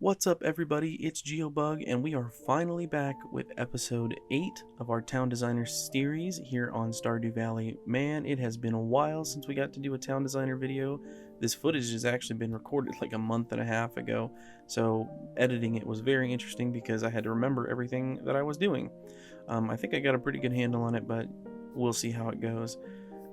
What's up, everybody? It's GeoBug, and we are finally back with episode 8 of our Town Designer series here on Stardew Valley. Man, it has been a while since we got to do a Town Designer video. This footage has actually been recorded like a month and a half ago, so editing it was very interesting because I had to remember everything that I was doing. I think I got a pretty good handle on it, but we'll see how it goes.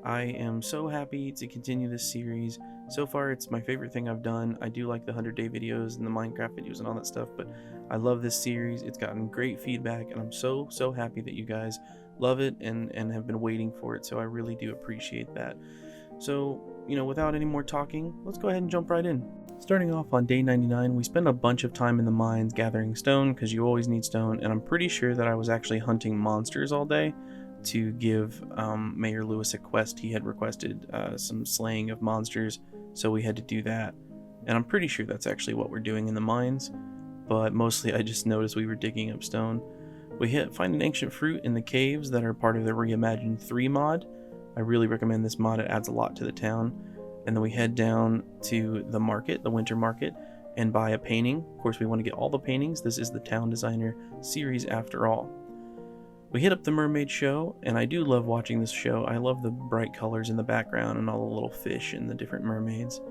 I am so happy to continue this series. So far, it's my favorite thing I've done. I do like the 100-day videos and the Minecraft videos and all that stuff, but I love this series. It's gotten great feedback, and I'm so happy that you guys love it and have been waiting for it, so I really do appreciate that. So, without any more talking, let's go ahead and jump right in. Starting off on day 99, we spend a bunch of time in the mines gathering stone, because you always need stone, and I'm pretty sure that I was actually hunting monsters all day to give Mayor Lewis a quest. He had requested some slaying of monsters, so we had to do that. And I'm pretty sure that's actually what we're doing in the mines, but mostly I just noticed we were digging up stone. We find an ancient fruit in the caves that are part of the Reimagined 3 mod. I really recommend this mod, it adds a lot to the town. And then we head down to the market, the winter market, and buy a painting. Of course, we want to get all the paintings. This is the Town Designer series after all. We hit up the mermaid show, and I do love watching this show. I love the bright colors in the background and all the little fish and the different mermaids.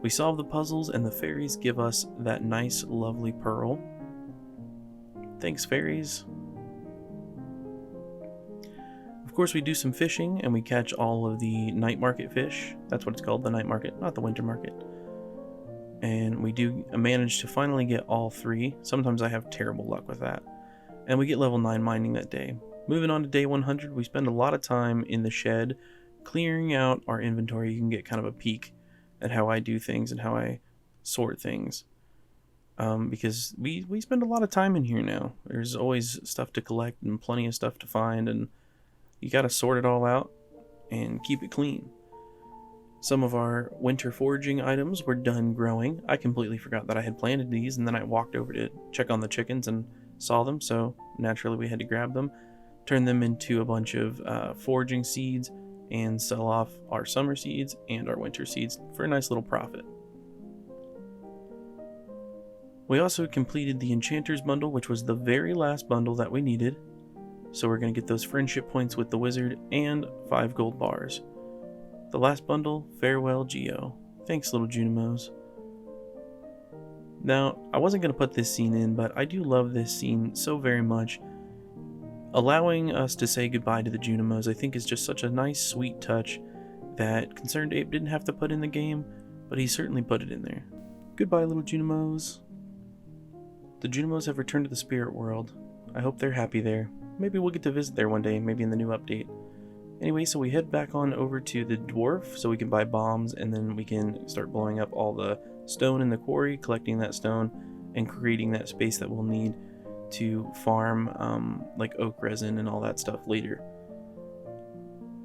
We solve the puzzles, and the fairies give us that nice, lovely pearl. Thanks, fairies. Of course, we do some fishing, and we catch all of the night market fish. That's what it's called, the night market, not the winter market. And we do manage to finally get all 3. Sometimes I have terrible luck with that. And we get level 9 mining that day. Moving on to day 100, we spend a lot of time in the shed clearing out our inventory. You can get kind of a peek at how I do things and how I sort things. Because we spend a lot of time in here now. There's always stuff to collect and plenty of stuff to find, and you gotta sort it all out and keep it clean. Some of our winter foraging items were done growing. I completely forgot that I had planted these, and then I walked over to check on the chickens and saw them, so naturally we had to grab them, turn them into a bunch of foraging seeds, and sell off our summer seeds and our winter seeds for a nice little profit. We also completed the Enchanter's bundle, which was the very last bundle that we needed, so we're going to get those friendship points with the wizard and 5 gold bars. The last bundle, farewell Geo. Thanks, little Junimos. Now, I wasn't going to put this scene in, but I do love this scene so very much. Allowing us to say goodbye to the Junimos, I think, is just such a nice, sweet touch that Concerned Ape didn't have to put in the game, but he certainly put it in there. Goodbye, little Junimos. The Junimos have returned to the spirit world. I hope they're happy there. Maybe we'll get to visit there one day, maybe in the new update. Anyway, so we head back on over to the dwarf so we can buy bombs, and then we can start blowing up all the stone in the quarry, collecting that stone, and creating that space that we'll need to farm like oak resin and all that stuff later.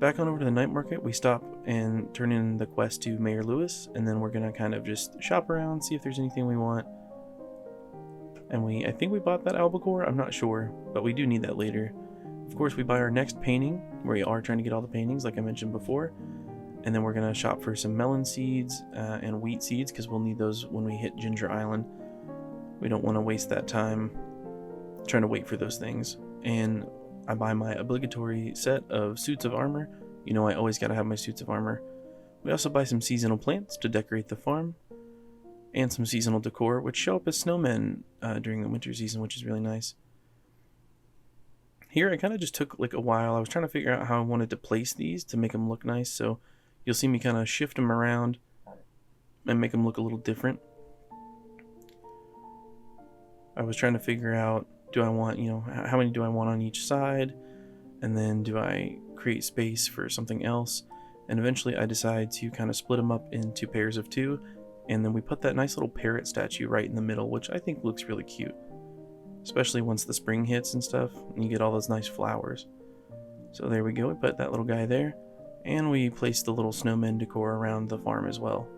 Back on over to the night market, we stop and turn in the quest to Mayor Lewis, and then we're gonna kind of just shop around, see if there's anything we want. And I think we bought that albacore, I'm not sure, but we do need that later. Of course, we buy our next painting. We are trying to get all the paintings like I mentioned before. And then we're going to shop for some melon seeds and wheat seeds, because we'll need those when we hit Ginger Island. We don't want to waste that time trying to wait for those things. And I buy my obligatory set of suits of armor. I always got to have my suits of armor. We also buy some seasonal plants to decorate the farm, and some seasonal decor, which show up as snowmen during the winter season, which is really nice. Here, I kind of just took like a while. I was trying to figure out how I wanted to place these to make them look nice, so you'll see me kind of shift them around and make them look a little different. I was trying to figure out, do I want, how many do I want on each side? And then do I create space for something else? And eventually I decide to kind of split them up into pairs of 2. And then we put that nice little parrot statue right in the middle, which I think looks really cute. Especially once the spring hits and stuff, and you get all those nice flowers. So there we go, we put that little guy there. And we place the little snowman decor around the farm as well.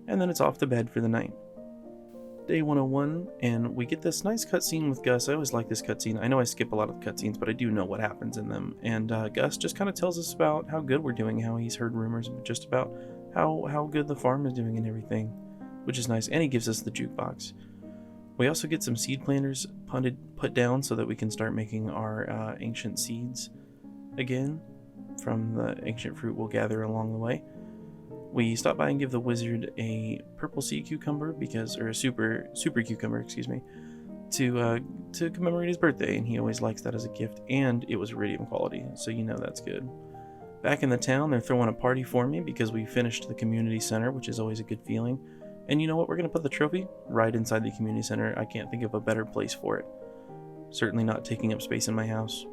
And then it's off to bed for the night. Day 101, and we get this nice cutscene with Gus. I always like this cutscene. I know I skip a lot of cutscenes, but I do know what happens in them. And Gus just kind of tells us about how good we're doing, how he's heard rumors just about how good the farm is doing and everything, which is nice. And he gives us the jukebox. We also get some seed planters put down so that we can start making our ancient seeds again from the ancient fruit we'll gather along the way. We stop by and give the wizard a purple sea cucumber or a super cucumber, excuse me, to commemorate his birthday, and he always likes that as a gift, and it was iridium quality, so you know that's good. Back in the town, they're throwing a party for me because we finished the community center, which is always a good feeling. And you know what? We're going to put the trophy right inside the community center. I can't think of a better place for it. Certainly not taking up space in my house.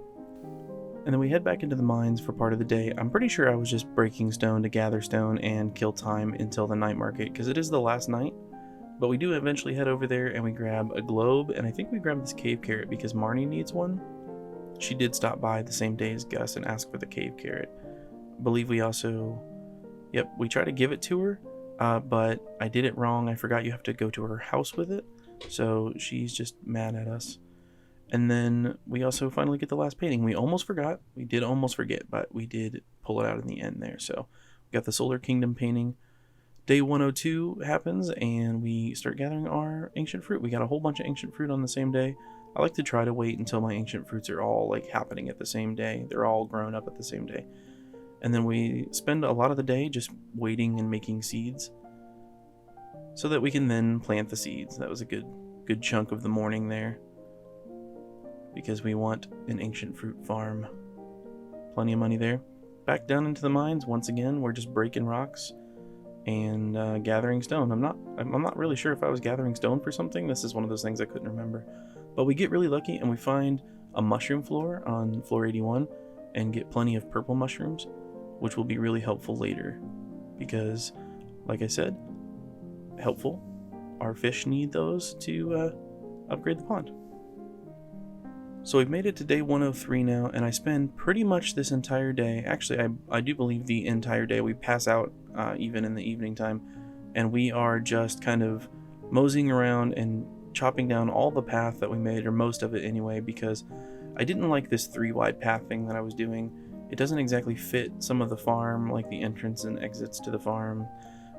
And then we head back into the mines for part of the day. I'm pretty sure I was just breaking stone to gather stone and kill time until the night market, because it is the last night. But we do eventually head over there and we grab a globe, and I think we grab this cave carrot because Marnie needs one. She did stop by the same day as Gus and ask for the cave carrot. I believe we also... Yep, we tried to give it to her, but I did it wrong. I forgot you have to go to her house with it, so she's just mad at us. And then we also finally get the last painting. We almost forgot. We did almost forget, but we did pull it out in the end there. So we got the Solar Kingdom painting. Day 102 happens, and we start gathering our ancient fruit. We got a whole bunch of ancient fruit on the same day. I like to try to wait until my ancient fruits are all like happening at the same day. They're all grown up at the same day. And then we spend a lot of the day just waiting and making seeds so that we can then plant the seeds. That was a good chunk of the morning there, because we want an ancient fruit farm. Plenty of money there. Back down into the mines once again. We're just breaking rocks and gathering stone. I'm not really sure if I was gathering stone for something. This is one of those things I couldn't remember. But we get really lucky and we find a mushroom floor on floor 81 and get plenty of purple mushrooms, which will be really helpful later because, like I said, helpful. Our fish need those to upgrade the pond. So we've made it to day 103 now, and I spend pretty much this entire day, actually I do believe the entire day. We pass out even in the evening time, and we are just kind of moseying around and chopping down all the path that we made, or most of it anyway, because I didn't like this 3-wide path thing that I was doing. It doesn't exactly fit some of the farm, like the entrance and exits to the farm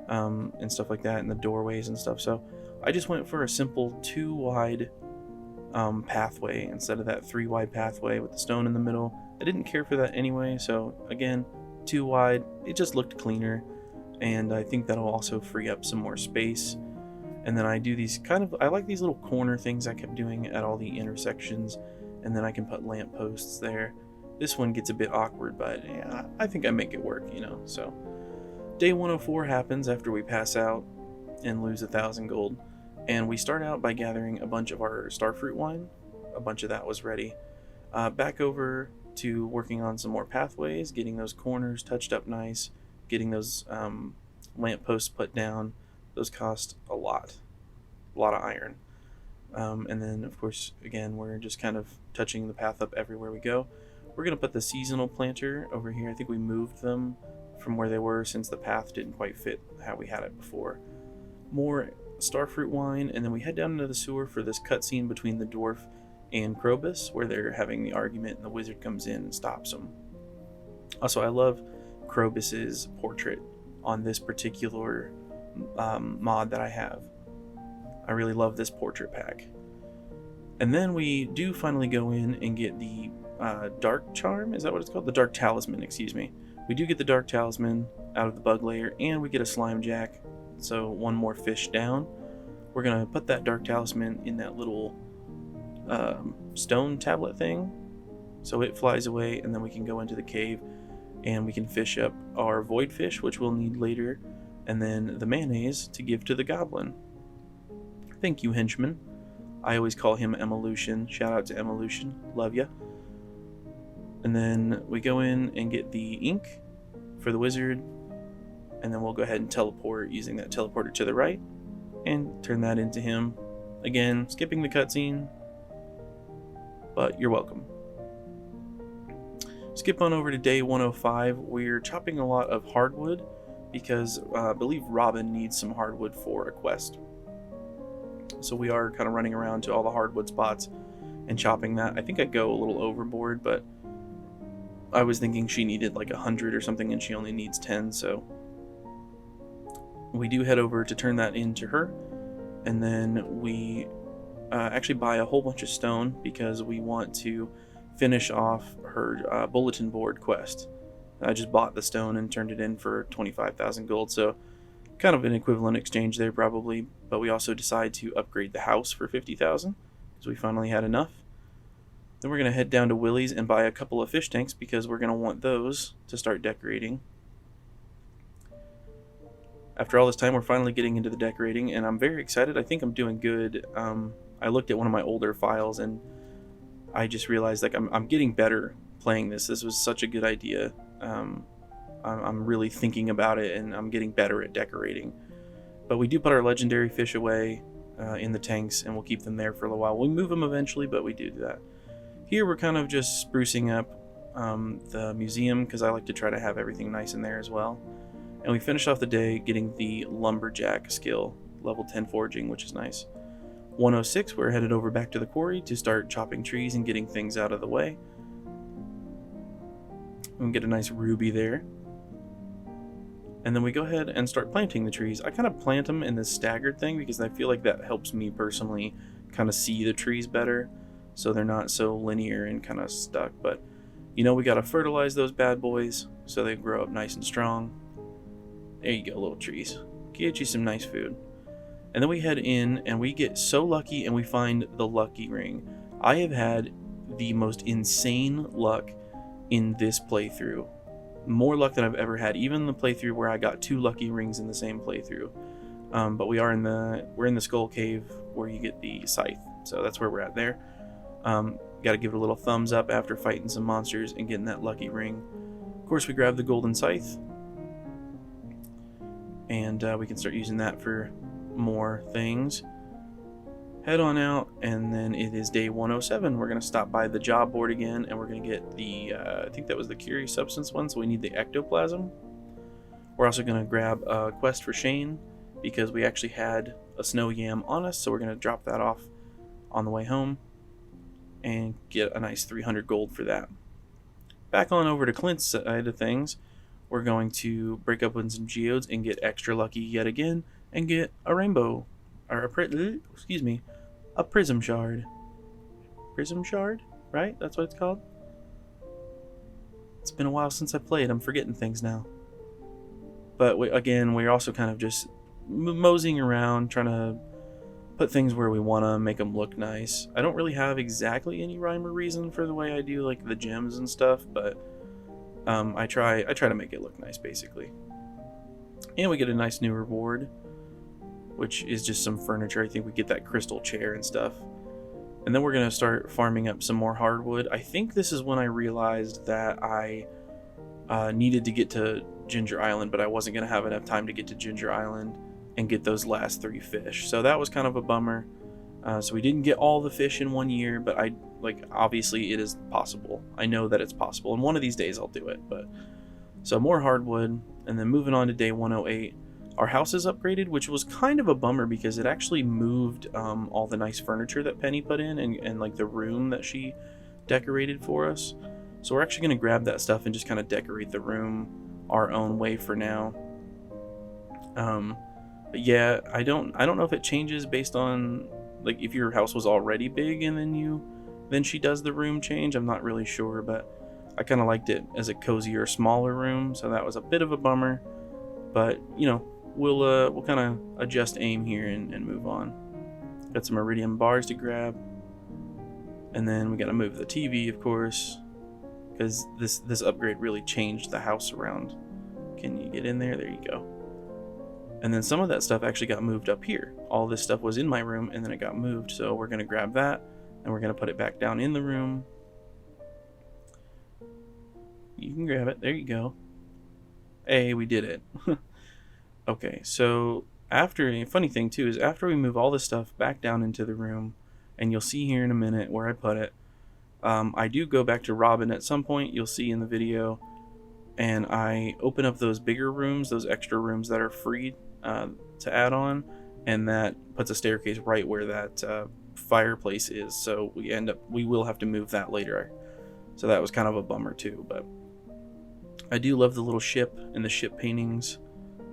and stuff like that, and the doorways and stuff. So I just went for a simple 2-wide pathway instead of that 3-wide pathway with the stone in the middle. I didn't care for that anyway, so again, 2 wide, it just looked cleaner, and I think that'll also free up some more space. And then I do these I like these little corner things I kept doing at all the intersections, and then I can put lamp posts there. This one gets a bit awkward, but yeah, I think I make it work, you know. So day 104 happens after we pass out and lose 1,000 gold. And we start out by gathering a bunch of our starfruit wine. A bunch of that was ready. Back over to working on some more pathways, getting those corners touched up nice, getting those lamp posts put down. Those cost a lot of iron. And then, of course, again, we're just kind of touching the path up everywhere we go. We're going to put the seasonal planter over here. I think we moved them from where they were since the path didn't quite fit how we had it before. More starfruit wine, and then we head down into the sewer for this cutscene between the dwarf and Krobus, where they're having the argument and the wizard comes in and stops them. Also, I love Krobus's portrait on this particular mod that I have. I really love this portrait pack. And then we do finally go in and get the dark charm. Is that what it's called? The dark talisman, excuse me. We do get the dark talisman out of the bug layer, and we get a slime jack. So one more fish down. We're gonna put that dark talisman in that little stone tablet thing, so it flies away, and then we can go into the cave and we can fish up our void fish, which we'll need later, and then the mayonnaise to give to the goblin. Thank you, henchman. I always call him Evolution. Shout out to Evolution. Love ya. And then we go in and get the ink for the wizard, and then we'll go ahead and teleport using that teleporter to the right and turn that into him. Again, skipping the cutscene, but you're welcome. Skip on over to day 105. We're chopping a lot of hardwood because I believe Robin needs some hardwood for a quest. So we are kind of running around to all the hardwood spots and chopping that. I think I go a little overboard, but I was thinking she needed like 100 or something and she only needs 10, so we do head over to turn that into her, and then we actually buy a whole bunch of stone because we want to finish off her bulletin board quest. I just bought the stone and turned it in for 25,000 gold, so kind of an equivalent exchange there probably, but we also decide to upgrade the house for 50,000 because we finally had enough. Then we're going to head down to Willie's and buy a couple of fish tanks because we're going to want those to start decorating. After all this time, we're finally getting into the decorating, and I'm very excited. I think I'm doing good. I looked at one of my older files, and I just realized like I'm getting better playing this. This was such a good idea. I'm really thinking about it, and I'm getting better at decorating. But we do put our legendary fish away in the tanks, and we'll keep them there for a little while. We move them eventually, but we do that. Here we're kind of just sprucing up the museum because I like to try to have everything nice in there as well. And we finish off the day getting the lumberjack skill, level 10 foraging, which is nice. 106, we're headed over back to the quarry to start chopping trees and getting things out of the way. We get a nice ruby there. And then we go ahead and start planting the trees. I kind of plant them in this staggered thing because I feel like that helps me personally kind of see the trees better, so they're not so linear and kind of stuck. But you know, we got to fertilize those bad boys so they grow up nice and strong. There you go, little trees. Get you some nice food. And then we head in and we get so lucky and we find the lucky ring. I have had the most insane luck in this playthrough. More luck than I've ever had, even the playthrough where I got 2 lucky rings in the same playthrough. But we're in the skull cave where you get the scythe, so that's where we're at there. Got to give it a little thumbs up after fighting some monsters and getting that lucky ring. Of course, we grab the golden scythe, and we can start using that for more things. Head on out, and then it is day 107. We're going to stop by the job board again, and we're going to get the I think that was the curious substance one, so we need the ectoplasm. We're also going to grab a quest for Shane because we actually had a snow yam on us, so we're going to drop that off on the way home and get a nice 300 gold for that. Back on over to Clint's side of things, we're going to break up with some geodes and get extra lucky yet again and get a rainbow, or a prism shard. Prism shard, right? That's what it's called? It's been a while since I played. I'm forgetting things now. But we're also kind of just moseying around, trying to put things where we want to, make them look nice. I don't really have exactly any rhyme or reason for the way I do like the gems and stuff, but I try to make it look nice, basically. And we get a nice new reward, which is just some furniture. I think we get that crystal chair and stuff. And then we're going to start farming up some more hardwood. I think this is when I realized that I needed to get to Ginger Island, but I wasn't going to have enough time to get to Ginger Island and get those last 3 fish. So that was kind of a bummer. So we didn't get all the fish in 1 year, but obviously it is possible. I know that it's possible, and one of these days I'll do it. But so more hardwood, and then moving on to day 108. Our house is upgraded, which was kind of a bummer because it actually moved all the nice furniture that Penny put in and like the room that she decorated for us. So we're actually going to grab that stuff and just kind of decorate the room our own way for now. But yeah, I don't know if it changes based on like if your house was already big and then she does the room change. I'm not really sure, but I kind of liked it as a cozier, smaller room, so that was a bit of a bummer. But you know, we'll kind of adjust aim here and move on. Got some iridium bars to grab, and then we got to move the TV, of course, because this upgrade really changed the house around. Can you get in there? There you go. And then some of that stuff actually got moved up here. All this stuff was in my room, and then it got moved, so we're going to grab that, and we're going to put it back down in the room. You can grab it. There you go. Hey, we did it. Okay, so a funny thing too is after we move all this stuff back down into the room, and you'll see here in a minute where I put it, I do go back to Robin at some point, you'll see in the video, and I open up those bigger rooms, those extra rooms that are free to add on, and that puts a staircase right where that fireplace is, so we will have to move that later. So that was kind of a bummer too, but I do love the little ship and the ship paintings.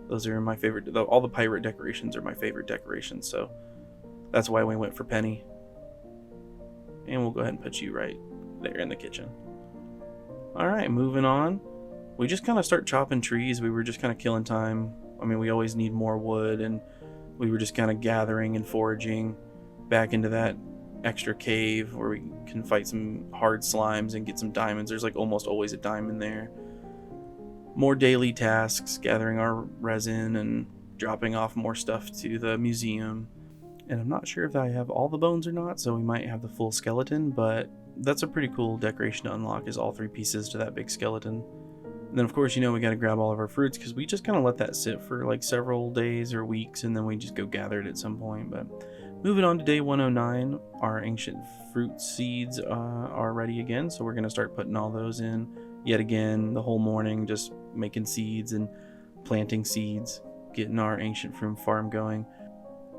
Those are my favorite. All the pirate decorations are my favorite decorations, so that's why we went for Penny. And we'll go ahead and put you right there in the kitchen. Alright, moving on. We just kind of start chopping trees. We were just kind of killing time. I mean, we always need more wood, and we were just kind of gathering and foraging back into that extra cave where we can fight some hard slimes and get some diamonds. There's like almost always a diamond there. More daily tasks, gathering our resin and dropping off more stuff to the museum. And I'm not sure if I have all the bones or not, so we might have the full skeleton, but that's a pretty cool decoration to unlock, is all 3 pieces to that big skeleton. And then of course, you know, we got to grab all of our fruits because we just kind of let that sit for like several days or weeks, and then we just go gather it at some point. But moving on to day 109, our ancient fruit seeds are ready again, so we're going to start putting all those in yet again the whole morning, just making seeds and planting seeds, getting our ancient fruit farm going.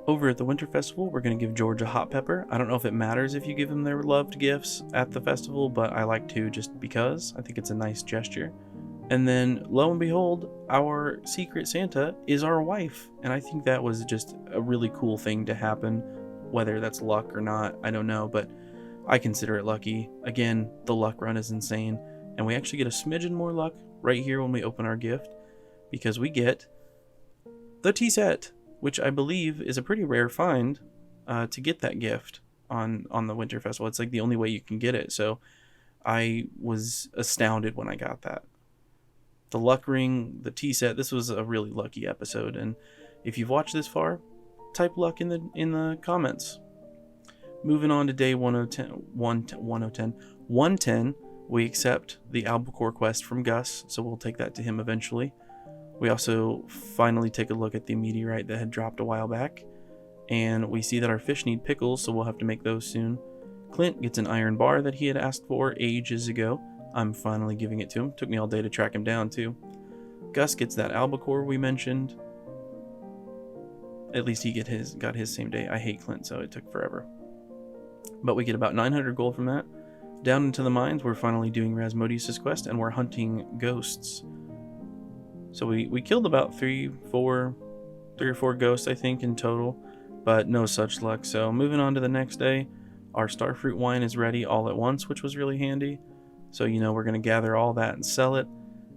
Over at the Winter Festival, we're going to give George a hot pepper. I don't know if it matters if you give him their loved gifts at the festival, but I like to just because. I think it's a nice gesture. And then, lo and behold, our secret Santa is our wife. And I think that was just a really cool thing to happen. Whether that's luck or not, I don't know, but I consider it lucky. Again, the luck run is insane. And we actually get a smidgen more luck right here when we open our gift, because we get the tea set, which I believe is a pretty rare find to get that gift on the Winter Festival. It's like the only way you can get it, so I was astounded when I got that. The luck ring, the tea set, this was a really lucky episode, and if you've watched this far, type luck in the comments. Moving on to day 110, we accept the albacore quest from Gus, so we'll take that to him eventually. We also finally take a look at the meteorite that had dropped a while back, and we see that our fish need pickles, so we'll have to make those soon. Clint gets an iron bar that he had asked for ages ago. I'm finally giving it to him. Took me all day to track him down too. Gus gets that albacore we mentioned. At least he got his same day. I hate Clint, so it took forever. But we get about 900 gold from that. Down into the mines, we're finally doing Rasmodius' quest, and we're hunting ghosts. So we killed about 3 or 4 ghosts, I think, in total, but no such luck. So moving on to the next day, our starfruit wine is ready all at once, which was really handy. So, you know, we're going to gather all that and sell it,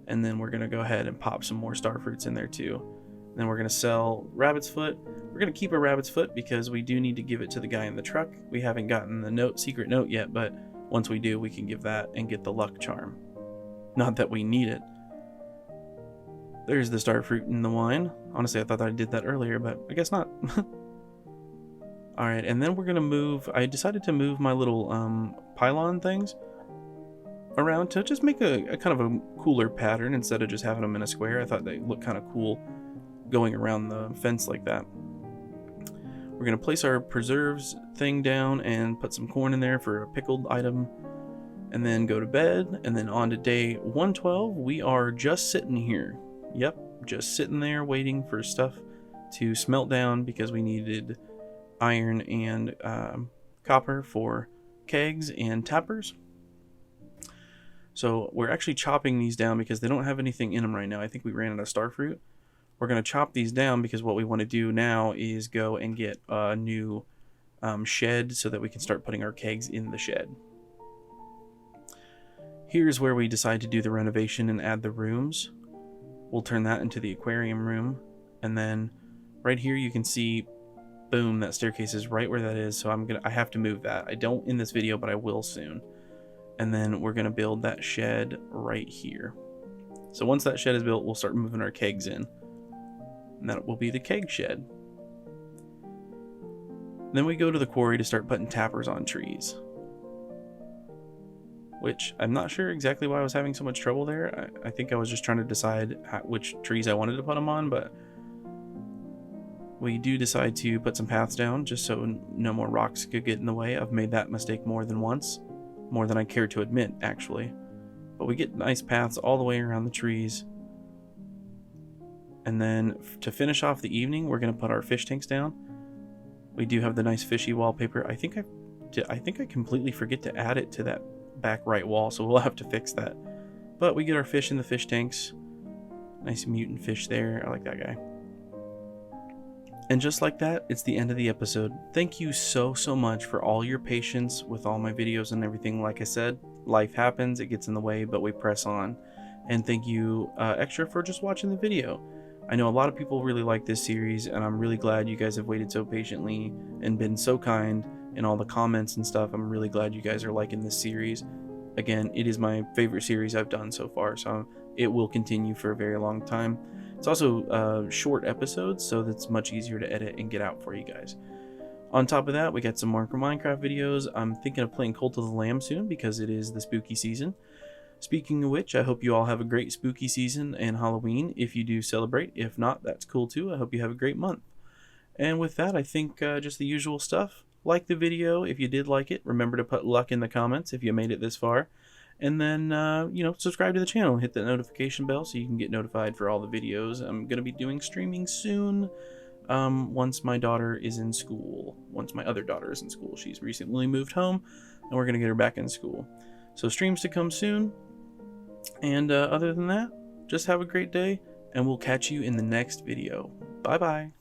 and then we're going to go ahead and pop some more starfruits in there too. And then we're going to sell rabbit's foot. We're going to keep a rabbit's foot because we do need to give it to the guy in the truck. We haven't gotten the secret note yet, but once we do, we can give that and get the luck charm. Not that we need it. There's the starfruit in the wine. Honestly, I thought I did that earlier, but I guess not. Alright, and then we're going to move... I decided to move my little pylon things around to just make a kind of a cooler pattern instead of just having them in a square. I thought they looked kind of cool going around the fence like that. We're going to place our preserves thing down and put some corn in there for a pickled item, and then go to bed. And then on to day 112, we are just sitting here. Yep, just sitting there waiting for stuff to smelt down because we needed iron and copper for kegs and tappers. So we're actually chopping these down because they don't have anything in them right now. I think we ran out of starfruit. We're going to chop these down because what we want to do now is go and get a new shed so that we can start putting our kegs in the shed. Here's where we decide to do the renovation and add the rooms. We'll turn that into the aquarium room. And then right here you can see, boom, that staircase is right where that is. So I have to move that. I don't in this video, but I will soon. And then we're going to build that shed right here. So once that shed is built, we'll start moving our kegs in. And that will be the keg shed. Then we go to the quarry to start putting tappers on trees. Which, I'm not sure exactly why I was having so much trouble there. I think I was just trying to decide which trees I wanted to put them on, but we do decide to put some paths down just so no more rocks could get in the way. I've made that mistake more than once. More than I care to admit, actually. But we get nice paths all the way around the trees. And then to finish off the evening, we're going to put our fish tanks down. We do have the nice fishy wallpaper. I think I completely forget to add it to that back right wall, so we'll have to fix that. But we get our fish in the fish tanks. Nice mutant fish there. I like that guy. And just like that, it's the end of the episode. Thank you so much for all your patience with all my videos and everything. Like I said, life happens, it gets in the way, but we press on. And thank you extra for just watching the video. I know a lot of people really like this series, and I'm really glad you guys have waited so patiently and been so kind in all the comments and stuff. I'm really glad you guys are liking this series. Again, it is my favorite series I've done so far, so it will continue for a very long time. It's also short episodes, so that's much easier to edit and get out for you guys. On top of that, we got some more Minecraft videos. I'm thinking of playing Cult of the Lamb soon because it is the spooky season. Speaking of which, I hope you all have a great spooky season and Halloween if you do celebrate. If not, that's cool too. I hope you have a great month. And with that, I think just the usual stuff. Like the video if you did like it. Remember to put luck in the comments if you made it this far. And then, subscribe to the channel. Hit that notification bell so you can get notified for all the videos. I'm going to be doing streaming soon once my daughter is in school. Once my other daughter is in school. She's recently moved home, and we're going to get her back in school. So streams to come soon. And other than that, just have a great day, and we'll catch you in the next video. Bye-bye.